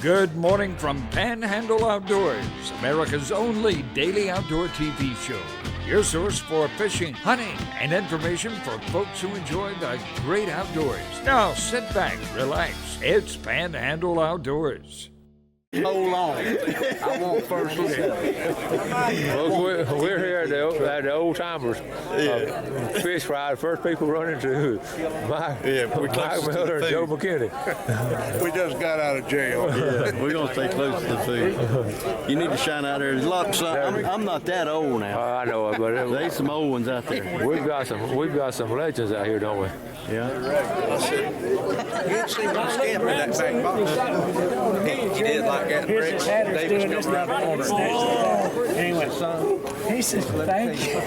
Good morning from Panhandle Outdoors, America's only daily outdoor TV show. Your source for fishing, hunting, and information for folks who enjoy the great outdoors. Now sit back, relax. It's Panhandle Outdoors. Hold on. I want first look. Folks, we're here at the Old Timers fish fry. The first people run into Mike Miller and Joe McKinney. We just got out of jail. Yeah, we're gonna stay close to the food. You need to shine out there. There's a lot of sun. I'm not that old now. I know it, but There's some old ones out there. we've got some legends out here, don't we? Yeah. You didn't see my stamp in that back box. He did like that. Brett Davis comes around the corner. Anyway, son, he says, thank you.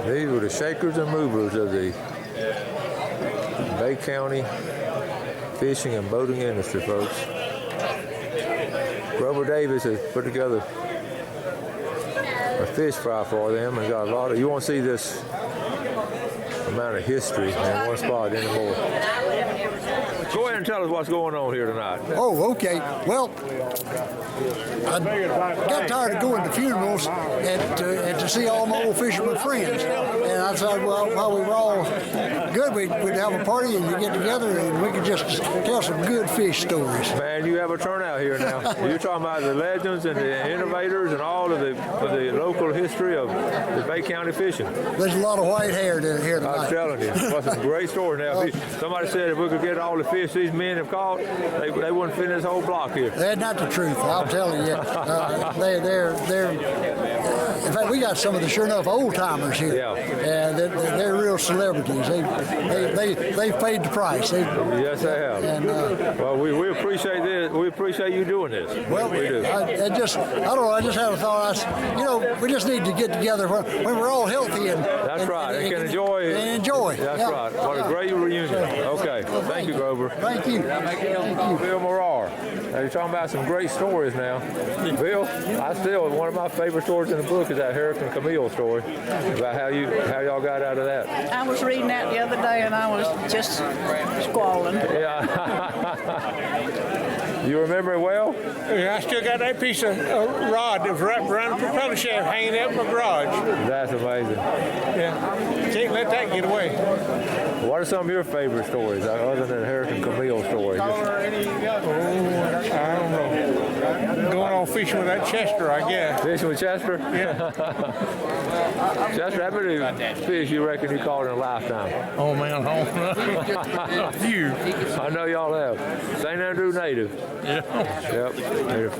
These were the shakers and movers of the Bay County fishing and boating industry, folks. Grover Davis has put together a fish fry for them and got a lot of. You won't see this amount of history in one spot anymore. Go ahead and tell us what's going on here tonight. Oh, okay. Well, I got tired of going to funerals and to see all my old fisherman friends. And I thought, well, while we were all good, we'd have a party and we'd get together and we could just tell some good fish stories. Man, you have a turnout here now. You're talking about the legends and the innovators and all of the local history of the Bay County fishing. There's a lot of white hair here tonight. I'm telling you, what's some great stories now. Somebody said if we could get all the fish these men have caught, they wouldn't fit this whole block here. That's not the truth. I'll tell you. They're. In fact, we got some of the sure enough old timers here. Yeah. And they're real celebrities. They paid the price. Yes, they have. And, well, we appreciate this. We appreciate you doing this. Well, we do. I don't know. I just had a thought. We just need to get together when we're all healthy and. That's right. They can enjoy it. And enjoy. That's right. What a great reunion. Okay. Thank you, Grover. Thank you. Thank you. Bill Morar. Now, you're talking about some great stories now. Bill, one of my favorite stories in the book is that Hurricane Camille story about how y'all got out of that. I was reading that the other day and I was just squalling. Yeah. You remember it well? Yeah, I still got that piece of rod that was wrapped around the propeller shaft hanging out in my garage. That's amazing. Yeah, can't let that get away. What are some of your favorite stories other than the Hurricane Camille story? I don't know. Going on fishing with that Chester, I guess. Fishing with Chester? Yeah. Chester, how many fish you reckon you caught in a lifetime? Oh, man, a few. I know y'all have. St. Andrew native. Yeah. Yep. Native.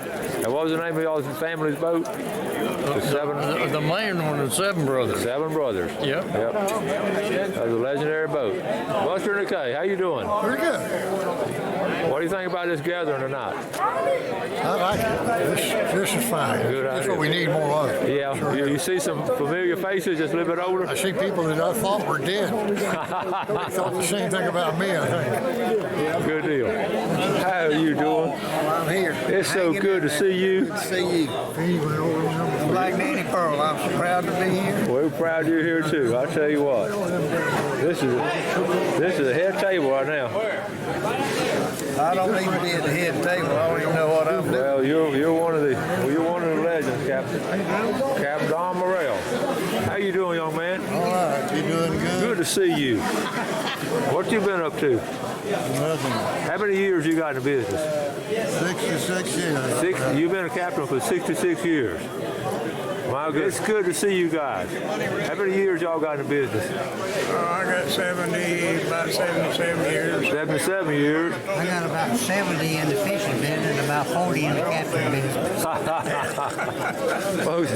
And what was the name of y'all's family's boat? The main one is Seven Brothers. Seven Brothers. Yep. That was a legendary boat. Buster and Kay, how you doing? Pretty good. What do you think about this gathering tonight? I like it. This is fine. Good That's idea. what we need more of. Yeah, you see some familiar faces, just a little bit older. I see people that I thought were dead. Thought the same thing about me, I think. Good deal. How are you doing? I'm here. It's so good to see you. Good to see you. I'm like Nanny Pearl. I'm so proud to be here. We're proud you're here too. I tell you what, this is a head table right now. I don't even be at the head table. I don't even know what I'm doing. Well, you're one of the legends, Captain Don Morrell. How you doing, young man? All right, you doing good? Good to see you. What you been up to? Nothing. How many years you got in the business? 66 years. You've been a captain for 66 years. My God, it's good to see you guys. How many years y'all got in the business? I got about 77 years. 77 years. I got about 70 in the fishing business and about 40 in the captain business. Folks,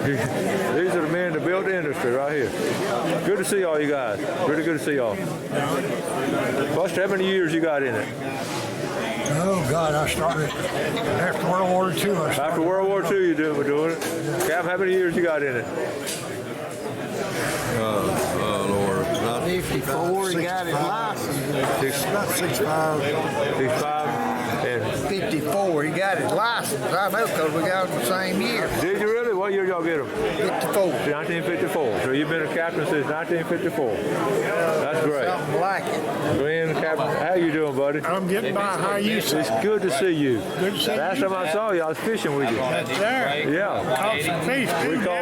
these are the men that built the industry right here. Good to see all you guys. Really good to see y'all. Buster, how many years you got in it? Oh, God, I started after World War II. After World War II, you were doing it. Cap, how many years you got in it? Lord, not 50 54, he got his license. About 6'5". 6'5", and 54, he got his license. I know because we got him the same year. did you really? What year y'all get him? 54. 1954. So you've been a captain since 1954. That's great. Something like it. Glenn, Captain, how you doing, buddy? I'm getting by. How you? It's good to see you. Good to see Last you. time I saw you, I was fishing with you. That's there. Yeah. Caught some fish.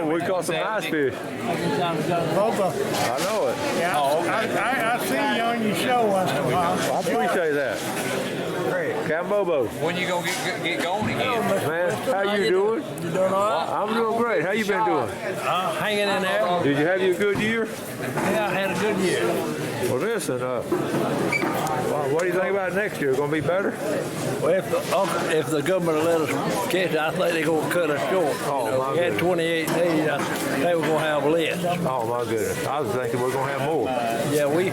We caught some nice fish. Both of them. I know it. Yeah, I see you on your show once in a while. I appreciate that. Captain Bobo. When you gonna get going again? Man, how you doing? You doing all right? I'm doing great. How you been doing? Hanging in there. Did you have your good year? Yeah, I had a good year. Well, listen, what do you think about next year? Going to be better? Well, if the government will let us catch it, I think they're going to cut us short. Oh, We had 28 days. They were going to have less. Oh, my goodness. I was thinking we're going to have more. Yeah, we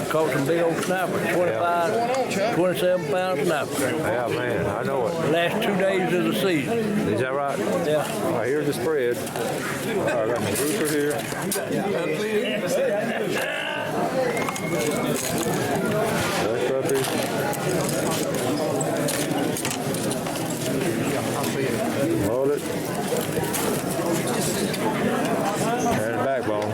caught some big old snappers, 25, 27 pound snappers. Yeah, man, I know it. Last 2 days of the season. Is that right? Yeah. All right, here's the spread. All right, I got my grouper here. That's up here. Hold it. And the backbone.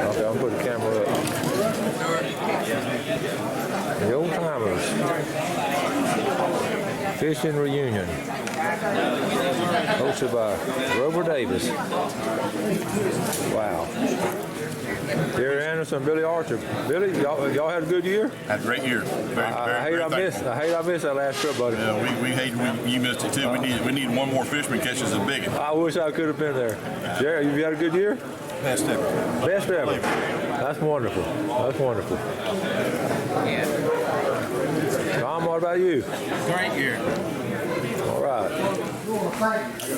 Okay, I'll put the camera up. The old timers. Fishing reunion. Hosted by Rover Davis. Wow. Jerry Anderson, Billy Archer. Billy, y'all had a good year? Had a great year. I hate I missed that last trip, buddy. Yeah, we hate you missed it too. We need one more fisherman catches a big one. I wish I could have been there. Jerry, you had a good year? Best ever. Best ever. That's wonderful. That's wonderful. Tom, what about you? Great year. All right. We want to thank the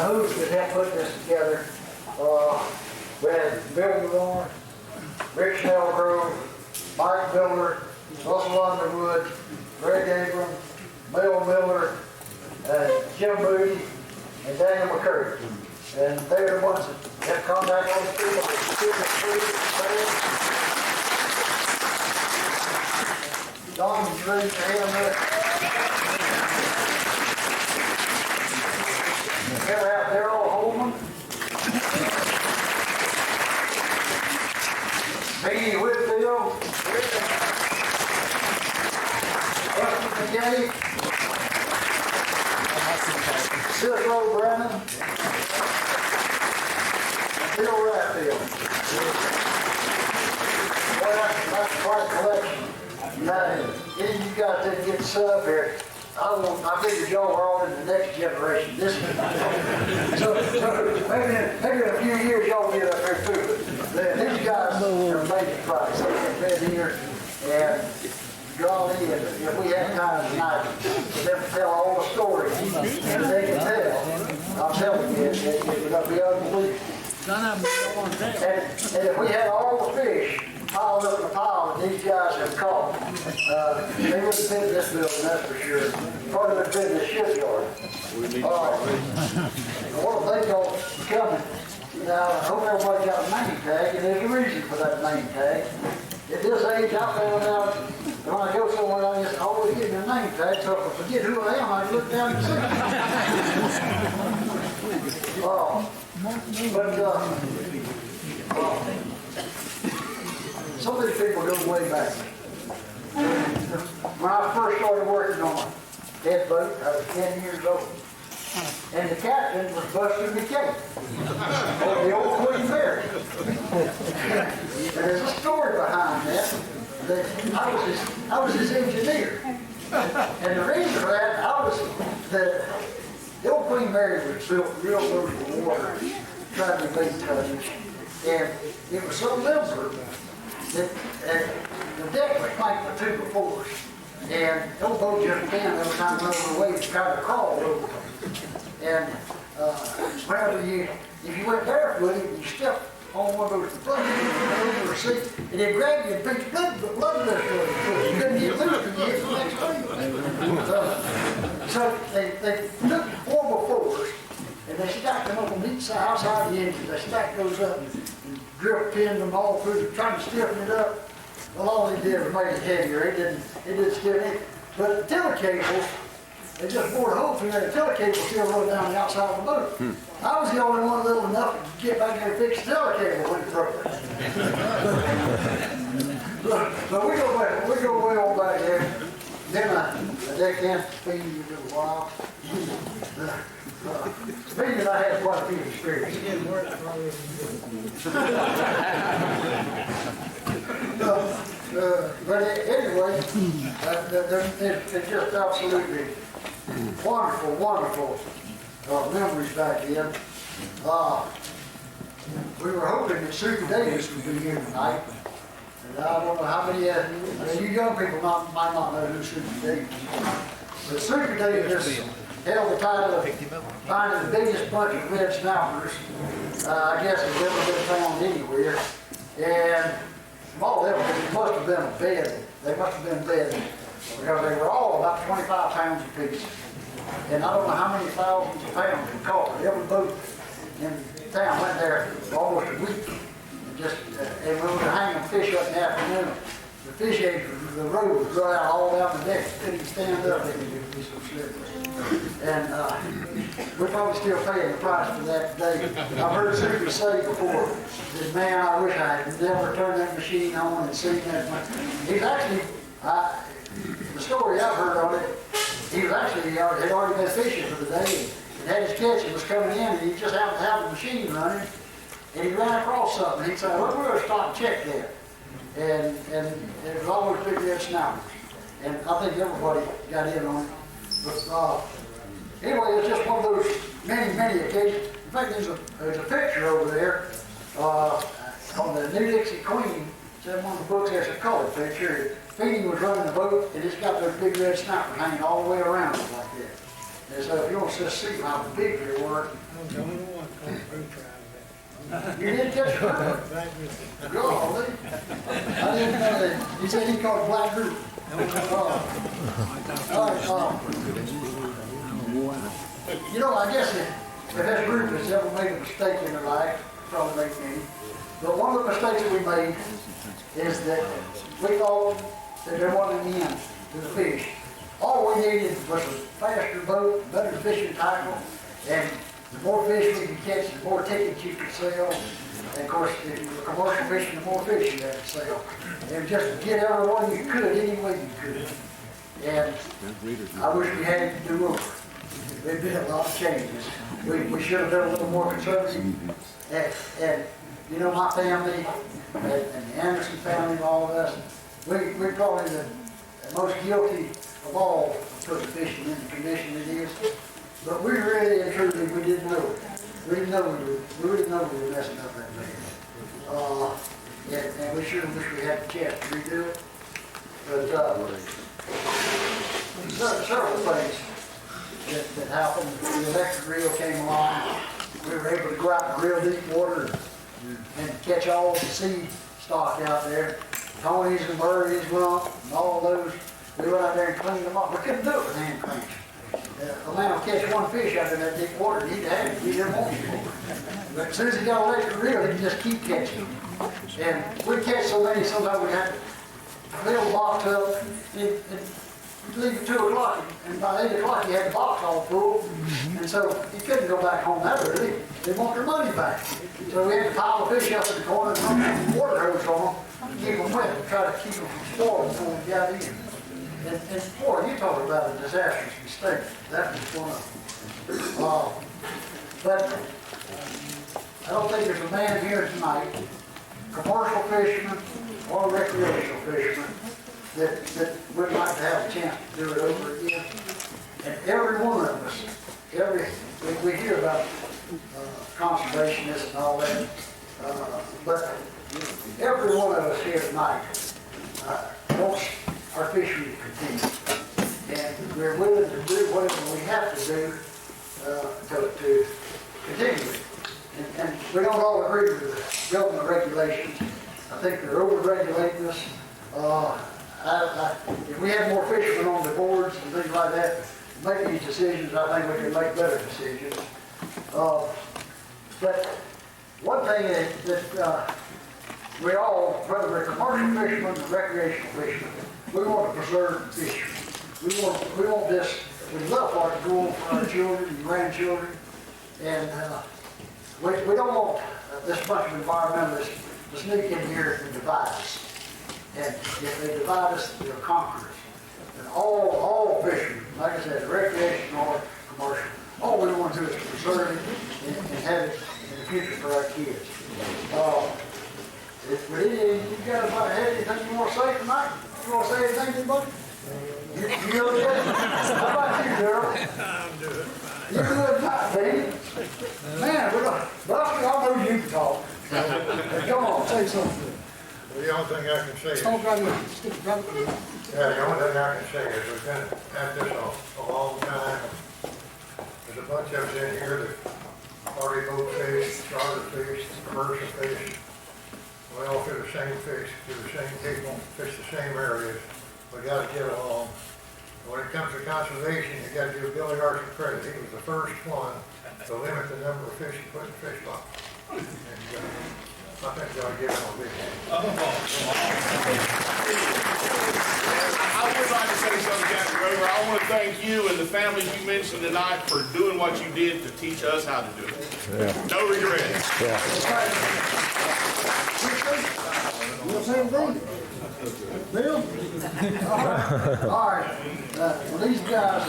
host that helped put this together. We had Bill Malone, Rick Snellgrove, Mike Miller, Russell Underwood, Greg Abram, Mel Miller, Jim Moody, and Daniel McCurry. And they're the ones that have contact on the people that keep it free. Don and Drew, ever have Darryl Holman? Beanie Whitfield, Rusty McKinney, Cicero Brennan, Bill Ratfield. Boy, that's quite a collection. Now, then you got to get sub here. I figured y'all were all in the next generation. So maybe in a few years y'all will get up here too. These guys are amazing price. They've been here and golly, if we had time tonight for them to tell all the stories that they can tell, I'm telling you, it would be unbelievable. And if we had all the fish piled up in a pile that these guys have caught, they would have been in this building, that's for sure. Probably would have been in the shipyard. I want to thank y'all for coming. Now, I hope everybody got a name tag, and there's a reason for that name tag. At this age, I found out when I go somewhere, I just always get a name tag, so if I forget who I am, I look down and see. Some of these people go way back. When I first started working on a dead boat, I was 10 years old. And the captain was Buster McKay, the old Queen Mary. And there's a story behind that I was his engineer. And the reason for that, the old Queen Mary was built real low to the water, trying to be tonnage. And it was so limber that the deck was planked with 2 by 4s. And the old boat just bent every time it went over the waves, kind of crawled over them. And if you went barefooted, you stepped on one of those plugs over the seat, and it grabbed you and picked blood vessel in the foot. You couldn't get loose because you hit the next thing. So they took 4 by 4s and they stacked them up on each side, outside the engine. They stacked those up and drip pinned them all through, trying to stiffen it up. Well, all they did was make it heavier. It didn't stiffen it. But the tiller cables, they just bored a hole through there. The tiller cable still run down the outside of the boat. I was the only one little enough to get back there and fix the tiller cable when it broke. So we go way on back there. Then I deckhand speed a little while. Speed I had quite a few experience. But anyway, they're just absolutely wonderful memories back then. We were hoping that Suki Davis would be here tonight. And I don't know how many you young people might not know who Suki Davis is. But Suki Davis held the title of finding the biggest bunch of red snappers, I guess, has ever been found anywhere. And from all evidence, it must have been a bed. They must have been bedded because they were all about 25 pounds apiece. And I don't know how many thousands of pounds it caught. Every boat in town went there for almost a week. And we were hanging fish up in the afternoon. The fish eggs, the road would dry out all down the deck. Couldn't even stand up. They could be so slippery. And we're probably still paying the price for that today. I've heard Suki say before that, man, I wish I had never turned that machine on and seen that. He's actually, the story I've heard on it, he was actually, had already been fishing for the day and had his catch and was coming in and he just happened to have the machine running. And he ran across something. He said, well, we're going to stop and check that. And it was always big red snappers. And I think everybody got in on it. But anyway, it's just one of those many occasions. In fact, there's a picture over there on the New Dixie Queen. It's in one of the books. There's a colored picture. Feeding was running the boat, and it's got those big red snappers hanging all the way around it like that. And so if you want to just see how big they were. You didn't catch her? Golly. I didn't know that. He said he caught a black group. You know, I guess if this group has ever made a mistake in their life, probably make many, but one of the mistakes that we made is that we thought that there wasn't an end to the fish. All we needed was a faster boat, better fishing tackle, and the more fish we could catch, the more tickets you could sell. And of course, if you were commercial fishing, the more fish you had to sell. And just get everyone you could, any way you could. And I wish we had it to do over. There'd been a lot of changes. We should have been a little more conservative. And you know, my family, and the Anderson family and all of us, we're probably the most guilty of all of putting fishing in the condition it is. But we really and truly, we didn't know it. We didn't know we were messing up that bad. And we sure wish we had the chance to redo it. But several things that happened. The electric reel came along. We were able to go out in real deep water and catch all the seed stock out there. Tony's and Murray's lump and all those. We went out there and cleaned them up. We couldn't do it with hand cranks. A man will catch one fish out in that deep water and he'd have it. He didn't want it. But as soon as he got an electric reel, he could just keep catching them. And we'd catch so many, sometimes we'd have to fill the box up and leave at 2 o'clock. And by 8 o'clock, he had the box all full. And so he couldn't go back home that early. They want their money back. So we had to pile the fish up in the corner and run water hose on them to keep them wet and try to keep them from spoiling before we got in. And boy, you talk about a disastrous mistake. That was one of them. But I don't think there's a man here tonight, commercial fisherman or recreational fisherman, that would like to have a chance to do it over again. And every one of us, we hear about conservationists and all that, but every one of us here tonight wants our fishery to continue. And we're willing to do whatever we have to do to continue it. And we don't all agree with the government regulations. I think they're over-regulating us. If we had more fishermen on the boards and things like that, make these decisions, I think we can make better decisions. But one thing that we all, whether we're commercial fishermen or recreational fishermen, we want to preserve fish. We want this, we love for it to go on for our children and grandchildren. And we don't want this bunch of environmentalists to sneak in here and divide us. And if they divide us, they'll conquer us. And all fishermen, like I said, recreational or commercial, all we want to do is preserve it and have it in the future for our kids. You got anything you want to say tonight? You want to say anything, anybody? You okay? How about you, girl? I'm doing fine. You're doing fine, baby. Man, Buffy, I know you can talk. Come on, say something. Well, the only thing I can say is, The only thing I can say is we've been at this a long time. There's a bunch of us in here that already boat fish, charter fish, commercial fish. We all fish the same fish, to the same people, fish the same areas. We got to get along. When it comes to conservation, you got to give Billy Archer credit. He was the first one to limit the number of fish you put in the fish box. And I think you ought to give him a big hand. I would like to say something, Captain Grover. I want to thank you and the families you mentioned tonight for doing what you did to teach us how to do it. Yeah. No regrets. Yeah. Bill? All right. Well, these guys,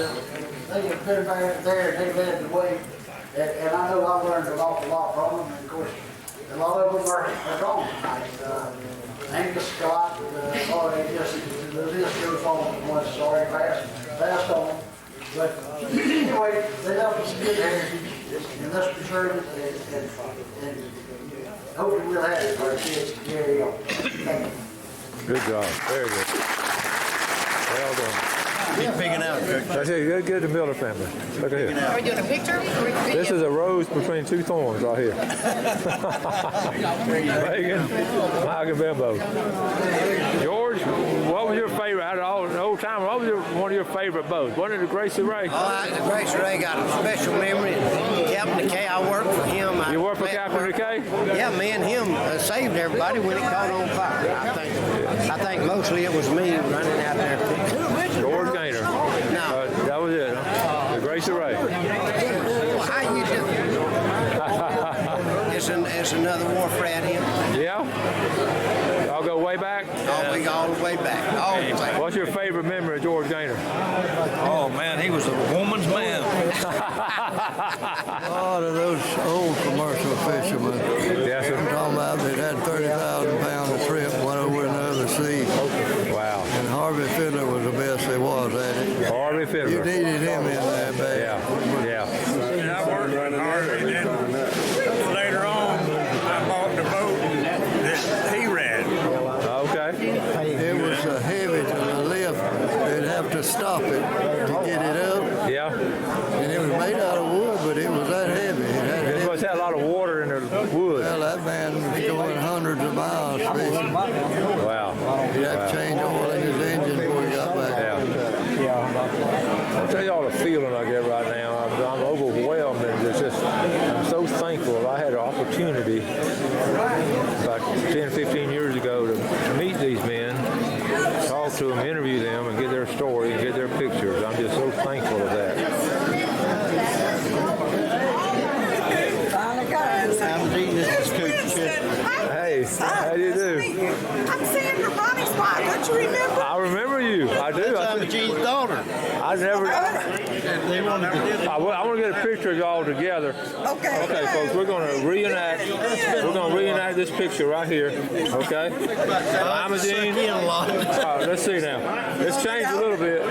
they have been there and they led the way. And I know I learned an awful lot from them. And of course, a lot of them are gone tonight. Angus Scott, the list goes on. The ones that's already passed on. But anyway, they left us a good heritage, and let's preserve it, and hopefully we'll have it for our kids to carry on. Thank you. Good job. Very good. Well done. Keep picking out, Coach. That's it. Good to Miller family. Look at here. Are we doing a picture? This is a rose between two thorns right here. Megan, Mike, and Bimbo. George, what was your favorite out of all the old time? What was one of your favorite boats? Wasn't it the Gracie Ray? The Gracie Ray got a special memory. Captain McKay, I worked for him. You worked for Captain McKay? Yeah, me and him saved everybody when it caught on fire. I think mostly it was me running out there. George Gaynor. No. That was it, huh? The Gracie Ray. How you doing? It's another wharf rat here. Yeah? Y'all go way back? Oh, we go all the way back. All the way. What's your favorite memory of George Gaynor? Oh, man, he was a woman's man. A lot of those old commercial fishermen. Yes, sir. I'm talking about that had 30,000 pounds a trip, went over in the other sea. Wow. And Harvey Fiddler was the best there was at it. Harvey Fiddler. You needed him in there, baby. Yeah. And I worked with Harvey, and then later on, I bought the boat that he ran. Okay. It was heavy to the lift. They'd have to stop it to get it up. Yeah. And it was made out of wood, but it was that heavy. It must have a lot of water in the wood. Well, that man was going hundreds of miles fishing. Wow. He had to change oil in his engine before he got back. I'll tell you all the feeling I get right now. I'm overwhelmed, and it's just, I'm so thankful I had an opportunity about 10, 15 years ago to meet these men, talk to them, interview them, and get their story and get their pictures. I'm just so thankful of that. Hey, how do you do? I'm Sandra Bonnie's wife. Don't you remember? I remember you. I do. I'm Gene's daughter. I never. I want to get a picture of y'all together. Okay. Okay, folks. We're going to reenact. We're going to reenact this picture right here. Okay. I'm Gene. Let's see now. Let's change a little bit.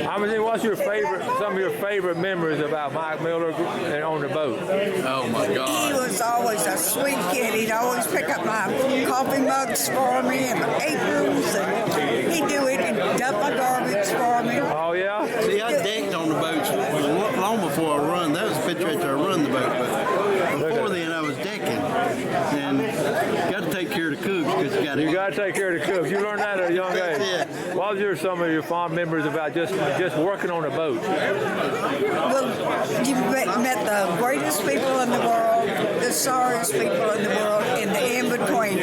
I'm Gene. What's your favorite? Some of your favorite memories about Mike Miller and on the boat? Oh my God. He was always a sweet kid. He'd always pick up my coffee mugs for me and my aprons, and he'd do it and dump my garbage for me. Oh yeah. See, I decked on the boats long before I run. That was the picture after I run the boat. But before then, I was decking and got to take care of the cooks because You got to take care of the cooks. You learned that at a young age. What are some of your fond memories about just working on a boat? Well, you've met the greatest people in the world, the sorriest people in the world, and the in-between.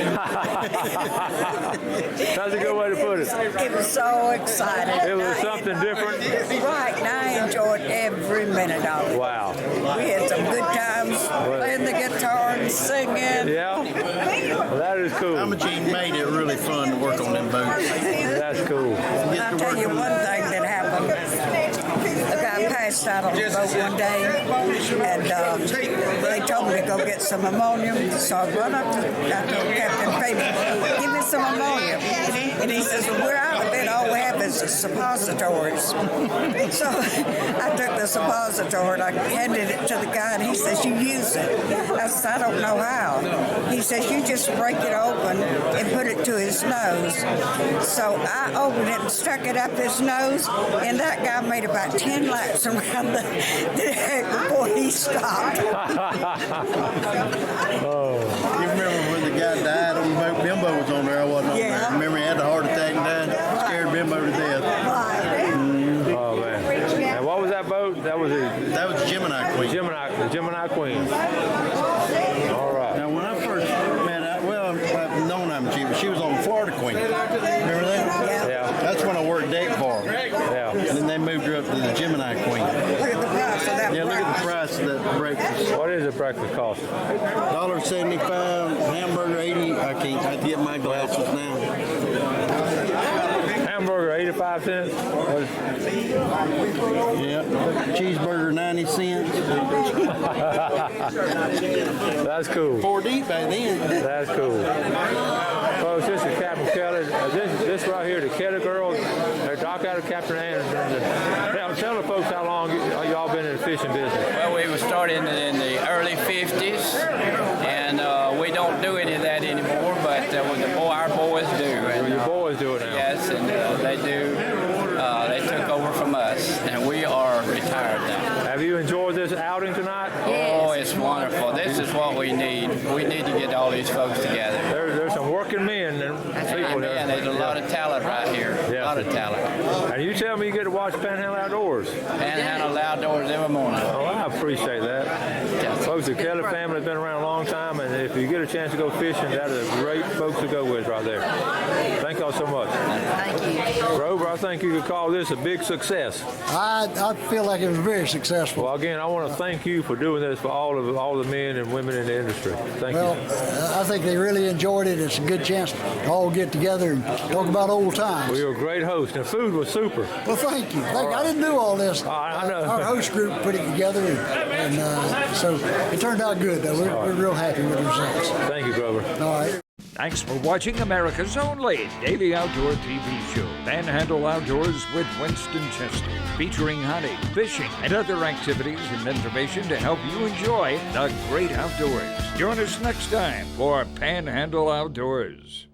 That's a good way to put it. It was so exciting. It was something different. Right, and I enjoyed every minute of it. Wow. We had some good times playing the guitar and singing. Yeah. Well, that is cool. How much you made it really fun to work on them boats. That's cool. I'll tell you one thing that happened. A guy passed out on the boat one day, and they told me to go get some ammonia. So I run up to Captain Fabian, give me some ammonia. And he says, well, we're out of it. All we have is suppositories. So I took the suppositor and I handed it to the guy, and he says, you use it. I said, I don't know how. He says, you just break it open and put it to his nose. So I opened it and stuck it up his nose, and that guy made about 10 laps around the deck before he stopped. Oh. You remember when the guy died on the boat? Bimbo was on there. I wasn't on there. Remember he had a heart attack and died? Scared Bimbo to death. Oh, man. And what was that boat? That was Gemini Queen. The Gemini Queen. All right. Now, when I first met I've known she was on the Florida Queen. Remember that? Yeah. That's when I worked deck for her. Yeah. And then they moved her up to the Gemini Queen. Look at the price of that. Yeah, look at the price of that breakfast. What is the breakfast cost? $1.75, hamburger 80. I can't get my glasses now. Hamburger 85 cents. Yeah. Cheeseburger 90 cents. That's cool. 4 deep back then. That's cool. Folks, this is Captain Kelly. This right here, the Kelly girls. They're dock out of Captain Anderson. Tell the folks how long y'all been in the fishing business. Well, we were starting in the early 50s, and we don't do any of that anymore, but our boys do. And, your boys do it now? Yes, and they do. They took over from us, and we are retired now. Have you enjoyed this outing tonight? Oh, it's wonderful. This is what we need. We need to get all these folks together. There's some working men and people there. And there's a lot of talent right here. Yeah. A lot of talent. And you tell me you get to watch Panhandle Outdoors. Panhandle Outdoors every morning. Oh, I appreciate that. Folks, the Kelly family has been around a long time, and if you get a chance to go fishing, that is great folks to go with right there. Thank y'all so much. Thank you. Grover, I think you could call this a big success. I feel like it was very successful. Well, again, I want to thank you for doing this for all the men and women in the industry. Thank you. I think they really enjoyed it. It's a good chance to all get together and talk about old times. Well, you're a great host, and food was super. Well, thank you. I didn't do all this. I know. Our host group put it together, and so it turned out good, though. We're real happy with the results. Thank you, Grover. All right. Thanks for watching America's only daily outdoor TV show, Panhandle Outdoors with Winston Chester, featuring hunting, fishing, and other activities and information to help you enjoy the great outdoors. Join us next time for Panhandle Outdoors.